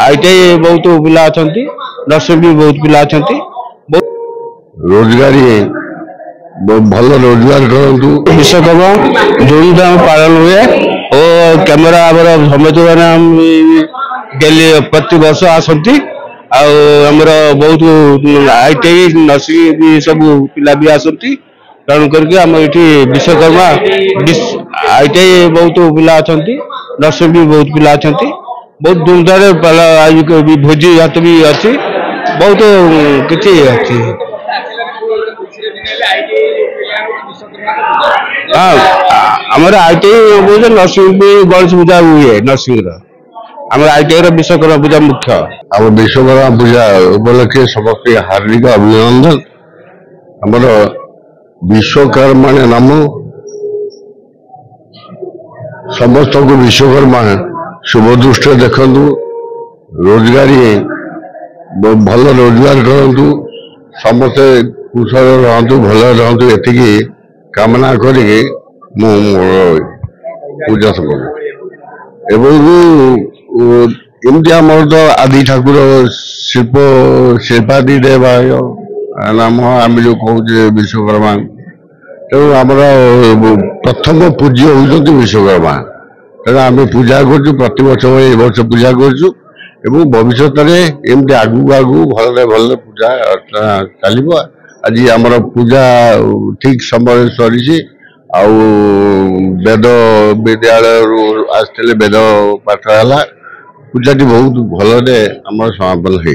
ITI बहुत पिला अच्छा नर्सिंग भी बहुत पिला अच्छा रोजगारी भल रोजगार करूँ विश्वकर्मा धूमधाम पालन हुए और कैमेरा समेत मैंने प्रति वर्ष आसती आमर बहुत आईटीआई नर्सिंग भी सब पिला भी आसती तेणु करके आम ये विश्वकर्मा आईटीआई बहुत पिला अच्छा नर्सिंग भी बहुत पिला अच्छा बहुत धूमधाम भोजी हाथ भी अच्छी बहुत किसी अच्छी हाँ आमर आईटीआई नर्सिंग भी गणेश पूजा हुए नर्सिंग आम आईटीआई विश्वकर्मा पूजा मुख्य आम विश्वकर्मा पूजा उपलक्षे समस्त हार्दिक अभिनंदन आमर विश्वकर्मा नाम समस्त को विश्वकर्मा शुभ दृष्टि देखु रोजगारी भल रोजगार करूँ समस्ते कुशल रहतु भल रहतु एति कामना करी पूजा एमती आम तो आदि ठाकुर शिल्पादी देव नाम आम जो कहे विश्वकर्मा तेणु आमर प्रथम पूज्य होती विश्वकर्मा तेणु आम पूजा कर प्रति वर्ष पूजा कर भविष्य में एमती आगू आगू भल भल पूजा चलो आज आमर पूजा ठीक समय सरी वेद विद्यालय आसते वेद पाठ है पूजा बहुत भल समापन हो।